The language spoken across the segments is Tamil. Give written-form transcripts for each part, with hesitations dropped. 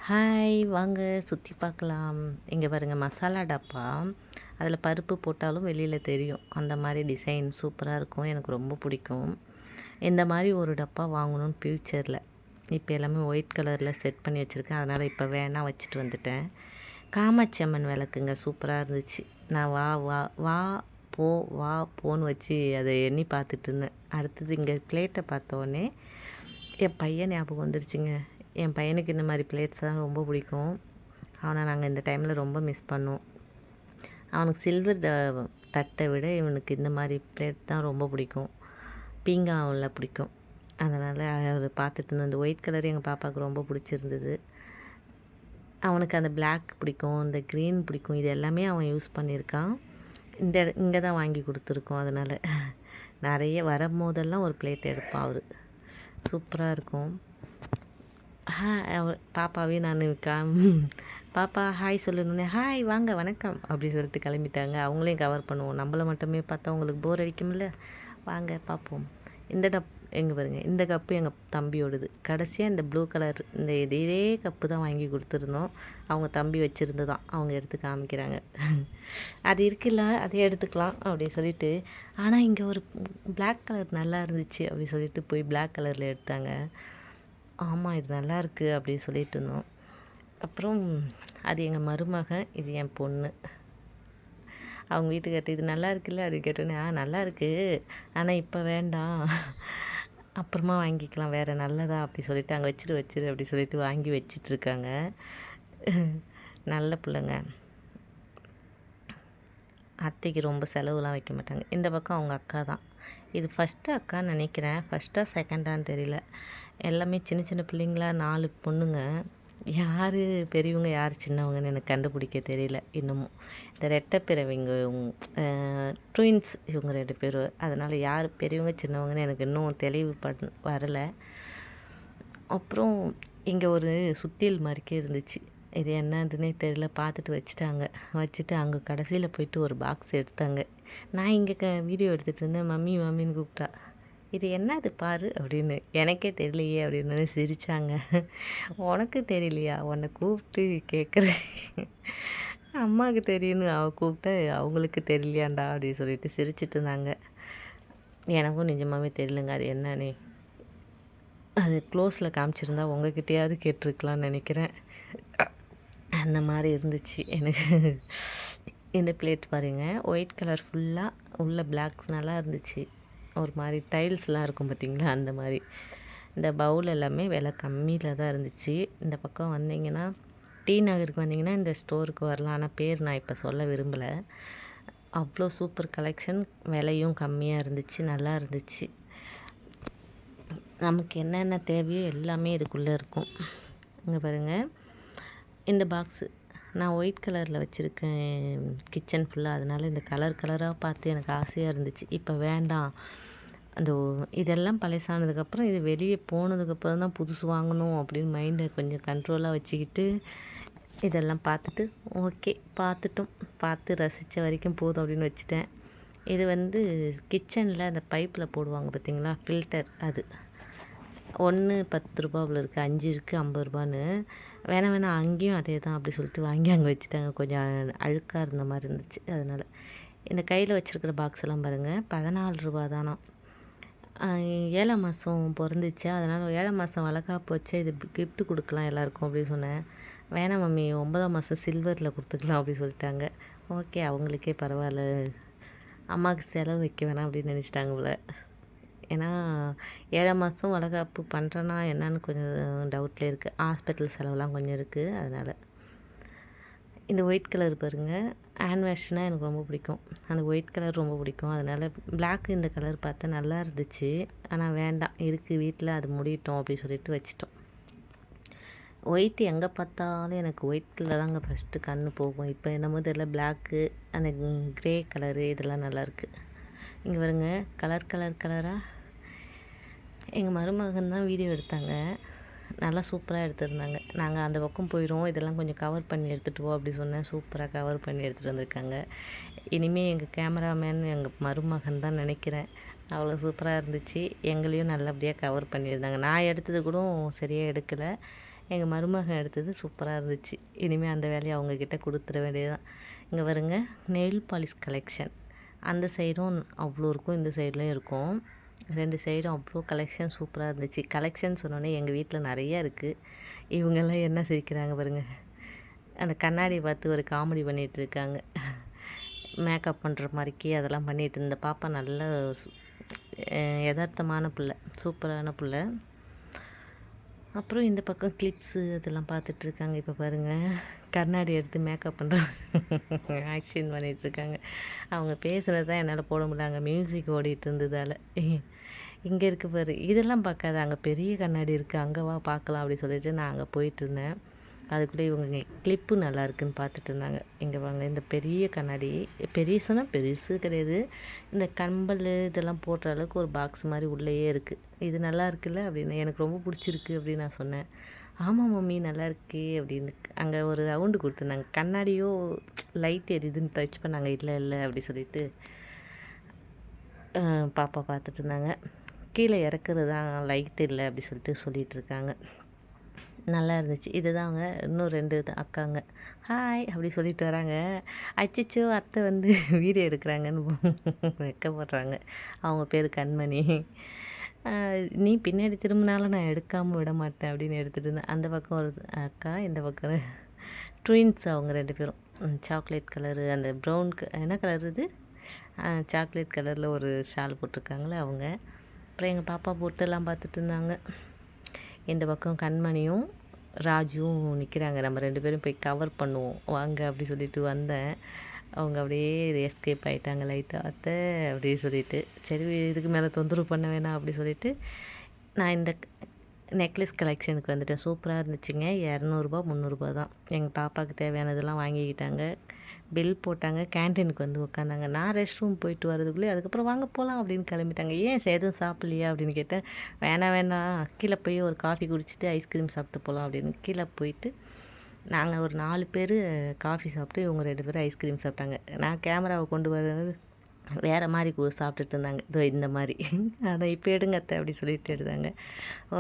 ஹாய் வாங்க சுற்றி பார்க்கலாம். இங்கே பாருங்கள் மசாலா டப்பா. அதில் பருப்பு போட்டாலும் வெளியில் தெரியும். அந்த மாதிரி டிசைன் சூப்பராக இருக்கும். எனக்கு ரொம்ப பிடிக்கும். இந்த மாதிரி ஒரு டப்பா வாங்கணும்னு ஃப்யூச்சரில். இப்போ எல்லாமே ஒயிட் கலரில் செட் பண்ணி வச்சுருக்கேன். அதனால் இப்போ வேணாம் வச்சுட்டு வந்துட்டேன். காமாட்சி அம்மன் விளக்குங்க சூப்பராக இருந்துச்சு. நான் வா வா வா போ வா போன்னு வச்சு அதை எண்ணி பார்த்துட்டு இருந்தேன். அடுத்தது இங்கே பிளேட்டை பார்த்தோன்னே என் பையன் ஞாபகம் வந்துருச்சுங்க. என் பையனுக்கு இந்த மாதிரி பிளேட்ஸ் தான் ரொம்ப பிடிக்கும். அவனை நாங்கள் இந்த டைமில் ரொம்ப மிஸ் பண்ணோம். அவனுக்கு சில்வர் தட்டை விட இவனுக்கு இந்த மாதிரி பிளேட் தான் ரொம்ப பிடிக்கும். பீங்காவில் பிடிக்கும். அதனால் அதை பார்த்துட்டு இருந்தோம். இந்த ஒயிட் கலர் எங்கள் பாப்பாவுக்கு ரொம்ப பிடிச்சிருந்தது. அவனுக்கு அந்த பிளாக் பிடிக்கும், இந்த க்ரீன் பிடிக்கும். இது எல்லாமே அவன் யூஸ் பண்ணியிருக்கான். இங்கே தான் வாங்கி கொடுத்துருக்கோம். அதனால் நிறைய வரும்போதெல்லாம் ஒரு பிளேட் எடுப்பான் அவர். சூப்பராக இருக்கும். பாப்பாவே நான் பாப்பா ஹாய் சொல்லணுன்னே ஹாய் வாங்க வணக்கம் அப்படி சொல்லிட்டு கிளம்பிட்டாங்க. அவங்களையும் கவர் பண்ணுவோம். நம்மளை மட்டுமே பார்த்தா அவங்களுக்கு போர் அடிக்கும்ல. வாங்க பார்ப்போம். எங்கே பாருங்கள், இந்த கப்பு எங்கள் தம்பியோடது. கடைசியாக இந்த ப்ளூ கலர் இந்த இதே கப்பு தான் வாங்கி கொடுத்துருந்தோம். அவங்க தம்பி வச்சுருந்து தான் அவங்க எடுத்து காமிக்கிறாங்க. அது இருக்குல்ல அதே எடுத்துக்கலாம் அப்படி சொல்லிட்டு. ஆனால் இங்கே ஒரு பிளாக் கலர் நல்லா இருந்துச்சு அப்படி சொல்லிட்டு போய் பிளாக் கலரில் எடுத்தாங்க. ஆமாம் இது நல்லாயிருக்கு அப்படின்னு சொல்லிட்டு இருந்தோம். அப்புறம் அது எங்கள் மருமகன், இது என் பொண்ணு. அவங்க வீட்டுக்கிட்ட இது நல்லா இருக்குல்ல அப்படின்னு கேட்டோன்னே நல்லா இருக்குது, ஆனால் இப்போ வேண்டாம், அப்புறமா வாங்கிக்கலாம், வேறு நல்லதா அப்படி சொல்லிட்டு அங்கே வச்சிரு அப்படி சொல்லிட்டு வாங்கி வச்சிட்ருக்காங்க. நல்ல பிள்ளைங்க. அத்தைக்கு ரொம்ப செலவுலாம் வைக்க மாட்டாங்க. இந்த பக்கம் அவங்க அக்கா தான். இது ஃபஸ்ட்டு அக்கான்னு நினைக்கிறேன். ஃபஸ்ட்டா செகண்டான்னு தெரியல. எல்லாமே சின்ன சின்ன பிள்ளைங்களா 4 பொண்ணுங்க. யார் பெரியவங்க யார் சின்னவங்கன்னு எனக்கு கண்டுபிடிக்க தெரியல இன்னமும். இந்த ரெட்டை பிறவிங்க ட்வின்ஸ் இவங்க 2 பேர். அதனால் யார் பெரியவங்க சின்னவங்கன்னு எனக்கு இன்னும் தெளிவு வரலை. அப்புறம் இங்கே ஒரு சுத்தியல் மாதிரிக்கே இருந்துச்சு. இது என்னதுன்னே தெரியல. பார்த்துட்டு வச்சுட்டு அங்கே கடைசியில் போயிட்டு ஒரு பாக்ஸ் எடுத்தாங்க. நான் இங்கே வீடியோ எடுத்துகிட்டு இருந்தேன். மம்மின்னு கூப்பிட்டா. இது என்னது பாரு அப்படின்னு. எனக்கே தெரியலையே அப்படின்னு சிரித்தாங்க. உனக்கு தெரியலையா, உன்னை கூப்பிட்டு கேட்குறேன், அம்மாவுக்கு தெரியும்னு கூப்பிட்டு அவங்களுக்கு தெரியலையாண்டா அப்படின்னு சொல்லிட்டு சிரிச்சிட்டு இருந்தாங்க. எனக்கும் நிஜமாகவே தெரியலங்க அது என்னன்னு. அது க்ளோஸில் காமிச்சிருந்தா உங்ககிட்டயாவது கேட்டிருக்கலான்னு நினைக்கிறேன். அந்த மாதிரி இருந்துச்சு எனக்கு. இந்த பிளேட் பாருங்கள், ஒயிட் கலர் ஃபுல்லாக உள்ள பிளாக்ஸ் நல்லா இருந்துச்சு. ஒரு மாதிரி டைல்ஸ்லாம் இருக்கும் பார்த்திங்களா, அந்த மாதிரி. இந்த பவுல் எல்லாமே விலை கம்மியில் தான் இருந்துச்சு. இந்த பக்கம் வந்தீங்கன்னா டி நகருக்கு வந்தீங்கன்னா இந்த ஸ்டோருக்கு வரலாம். ஆனால் பேர் நான் இப்போ சொல்ல விரும்பலை. அவ்வளோ சூப்பர் கலெக்ஷன், விலையும் கம்மியாக இருந்துச்சு, நல்லா இருந்துச்சு. நமக்கு என்னென்ன தேவையோ எல்லாமே இதுக்குள்ளே இருக்கும். இங்கே பாருங்கள், இந்த பாக்ஸு நான் ஒயிட் கலரில் வச்சுருக்கேன் கிச்சன் ஃபுல்லாக. அதனால் இந்த கலராக பார்த்து எனக்கு ஆசையாக இருந்துச்சு. இப்போ வேண்டாம், அந்த இதெல்லாம் பழசானதுக்கப்புறம் இது வெளியே போனதுக்கப்புறம் தான் புதுசு வாங்கணும் அப்படின்னு மைண்டை கொஞ்சம் கண்ட்ரோலாக வச்சுக்கிட்டு இதெல்லாம் பார்த்துட்டு ஓகே பார்த்து ரசித்த வரைக்கும் போதும் அப்படின்னு வச்சுட்டேன். இது கிச்சனில் அந்த பைப்பில் போடுவாங்க பார்த்திங்களா, ஃபில்டர். அது 1 10 ரூபாவில் இருக்குது, 5 இருக்குது 50 ரூபான்னு. வேணாம் அங்கேயும் அதே தான் அப்படி சொல்லிட்டு வாங்கி அங்கே வச்சுட்டாங்க. கொஞ்சம் அழுக்காக இருந்த மாதிரி இருந்துச்சு. அதனால் இந்த கையில் வச்சுருக்கிற பாக்ஸ் எல்லாம் பாருங்கள், 14 ரூபா தானா. 7ஆம் மாதம் பிறந்துச்சு. அதனால் 7ஆம் மாதம் வளகாப்பு வச்சு இது கிஃப்ட்டு கொடுக்கலாம் எல்லாருக்கும் அப்படின்னு சொன்னேன். வேணாம் மம்மி, 9ஆம் மாதம் சில்வரில் கொடுத்துக்கலாம் அப்படி சொல்லிட்டாங்க. ஓகே, அவங்களுக்கே பரவாயில்ல, அம்மாவுக்கு செலவு வைக்க வேணாம் அப்படின்னு நினச்சிட்டாங்க போல. ஏன்னா 7ஆம் மாதம் வளகாப்பு பண்ணுறேன்னா என்னன்னு கொஞ்சம் டவுட்டில் இருக்குது. ஹாஸ்பிட்டல் செலவுலாம் கொஞ்சம் இருக்குது. அதனால் இந்த ஒயிட் கலர் பாருங்கள், ஹேண்ட் வாஷ்னால் எனக்கு ரொம்ப பிடிக்கும். அந்த ஒயிட் கலர் ரொம்ப பிடிக்கும். அதனால் பிளாக் இந்த கலர் பார்த்தா நல்லா இருந்துச்சு. ஆனால் வேண்டாம், இருக்குது வீட்டில், அது முடியட்டும் அப்படி சொல்லிட்டு வச்சிட்டோம். ஒயிட் எங்கே பார்த்தாலும் எனக்கு ஒயிட்டில் தாங்க ஃபஸ்ட்டு கண் போகும். இப்போ என்னமோ தெரியல, பிளாக்கு அந்த க்ரே கலரு இதெல்லாம் நல்லாயிருக்கு. இங்கே வருங்க, கலராக எங்கள் மருமகன் தான் வீடியோ எடுத்தாங்க. நல்லா சூப்பராக எடுத்திருந்தாங்க. நாங்கள் அந்த பக்கம் போயிடுவோம், இதெல்லாம் கொஞ்சம் கவர் பண்ணி எடுத்துகிட்டு போ அப்படி சொன்னேன். சூப்பராக கவர் பண்ணி எடுத்துகிட்டு வந்திருக்காங்க. இனிமேல் எங்கள் கேமராமேன் எங்கள் மருமகன் தான் நினைக்கிறேன். அவ்வளோ சூப்பராக இருந்துச்சு. எங்களையும் நல்லபடியாக கவர் பண்ணியிருந்தாங்க. நான் எடுத்தது கூட சரியாக எடுக்கலை. எங்கள் மருமகன் எடுத்தது சூப்பராக இருந்துச்சு. இனிமேல் அந்த வேலையை அவங்கக்கிட்ட கொடுத்துட வேண்டியதுதான். இங்கே பாருங்க, நெயில் பாலிஷ் கலெக்ஷன். அந்த சைடும் அவ்வளோ இருக்கும், இந்த சைட்லேயும் இருக்கும். 2 சைடும் அவ்வளோ கலெக்ஷன் சூப்பராக இருந்துச்சு. கலெக்ஷன் சொன்னோன்னே எங்கள் வீட்டில் நிறையா இருக்குது. இவங்கெல்லாம் என்ன சிரிக்கிறாங்க பாருங்கள். அந்த கண்ணாடியை பார்த்து ஒரு காமெடி பண்ணிகிட்டு இருக்காங்க. மேக்கப் பண்ணுற மாதிரிக்கே அதெல்லாம் பண்ணிகிட்டு இருந்த பாப்பா நல்ல யதார்த்தமான பிள்ளை, சூப்பரான பிள்ளை. அப்புறம் இந்த பக்கம் கிளிப்ஸு அதெல்லாம் பார்த்துட்ருக்காங்க. இப்போ பாருங்கள், கண்ணாடி எடுத்து மேக்கப் பண்ணுறாங்க, ஆக்ஷன் பண்ணிகிட்ருக்காங்க. அவங்க பேசுகிறது தான் என்னால் போட முடியல, அங்கே மியூசிக் ஓடிட்டு இருந்ததால். இங்கே இருக்குது பாரு, இதெல்லாம் பார்க்காத, அங்கே பெரிய கண்ணாடி இருக்குது, அங்கே வா பார்க்கலாம் அப்படி சொல்லிட்டு நான் அங்கே போயிட்டுருந்தேன். அதுக்குள்ளே இவங்க கிளிப்பு நல்லா இருக்குன்னு பார்த்துட்டு இருந்தாங்க. இங்கே வாங்க, இந்த பெரிய கண்ணாடி, பெரிய சொன்னால் பெருசு கிடையாது, இந்த கம்பல் இதெல்லாம் போடுற அளவுக்கு ஒரு பாக்ஸ் மாதிரி உள்ளேயே இருக்குது. இது நல்லா இருக்குல்ல அப்படின்னு, எனக்கு ரொம்ப பிடிச்சிருக்கு அப்படின்னு நான் சொன்னேன். ஆமாம் மம்மி நல்லா இருக்கே அப்படின்னு. அங்கே ஒரு ரவுண்டு கொடுத்துருந்தாங்க. கண்ணாடியோ லைட் எரியுதுன்னு டச் பண்ணாங்க. இல்லை இல்லை அப்படி சொல்லிட்டு பாப்பா பார்த்துட்டு இருந்தாங்க. கீழே இறக்குறது தான் லைட் இல்லை அப்படி சொல்லிட்டு இருக்காங்க. நல்லா இருந்துச்சு. இதுதாங்க இன்னும் 2 அக்காங்க. ஹாய் அப்படி சொல்லிட்டு வராங்க. அச்சச்சோ அத்தை வந்து வீடியோ எடுக்கிறாங்கன்னு வெட்கப்படுறாங்க. அவங்க பேர் கண்மணி. நீ பின்னாடி திரும்பினாலும் நான் எடுக்காமல் விட மாட்டேன் அப்படின்னு எடுத்துகிட்டு இருந்தேன். அந்த பக்கம் ஒரு அக்கா, இந்த பக்கம் ட்வின்ஸ் அவங்க 2 பேரும். சாக்லேட் கலரு, அந்த ப்ரௌன் என்ன கலர் இது, சாக்லேட் கலரில் ஒரு ஷால் போட்டிருக்காங்களே அவங்க. அப்புறம் எங்கள் பாப்பா பொட்டெல்லாம் பார்த்துட்டு இருந்தாங்க. இந்த பக்கம் கண்மணியும் ராஜுவும் நிற்கிறாங்க. நம்ம 2 பேரும் போய் கவர் பண்ணுவோம் வாங்க அப்படி சொல்லிட்டு வந்தேன். அவங்க அப்படியே எஸ்கேப் ஆகிட்டாங்க லைட்டாக. அத்தை அப்படி சொல்லிட்டு, சரி இதுக்கு மேலே தொந்தரவு பண்ண வேணாம் அப்படி சொல்லிட்டு நான் இந்த நெக்லஸ் கலெக்ஷனுக்கு வந்துட்டேன். சூப்பராக இருந்துச்சுங்க. 200 300 தான். எங்கள் பாப்பாவுக்கு தேவையானதெல்லாம் வாங்கிக்கிட்டாங்க. பில் போட்டாங்க. கேன்டீனுக்கு வந்து உட்காந்தாங்க. நான் ரெஸ்ட் ரூம் போயிட்டு வரதுக்குள்ளே அதுக்கப்புறம் வாங்க போகலாம் அப்படின்னு கிளம்பிட்டாங்க. ஏன் எதுவும் சாப்பிட்லையா அப்படின்னு கேட்டேன். வேணாம் கீழே போய் ஒரு காஃபி குடிச்சிட்டு ஐஸ்கிரீம் சாப்பிட்டு போகலாம் அப்படின்னு கீழே போயிட்டு நாங்கள் ஒரு 4 பேர் காஃபி சாப்பிட்டு இவங்க 2 பேரும் ஐஸ்கிரீம் சாப்பிட்டாங்க. நான் கேமராவை கொண்டு வர்றது வேறு மாதிரி சாப்பிட்டுட்டு இருந்தாங்க. இதோ இந்த மாதிரி. அதை இப்போ எடுங்க அத்தை அப்படி சொல்லிட்டு எடுத்தாங்க.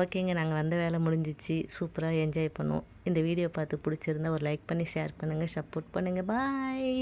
ஓகேங்க, நாங்கள் வந்த வேலை முடிஞ்சிச்சு. சூப்பராக என்ஜாய் பண்ணுவோம். இந்த வீடியோ பார்த்து பிடிச்சிருந்தா ஒரு லைக் பண்ணி ஷேர் பண்ணுங்கள், சப்போர்ட் பண்ணுங்கள். பாய்.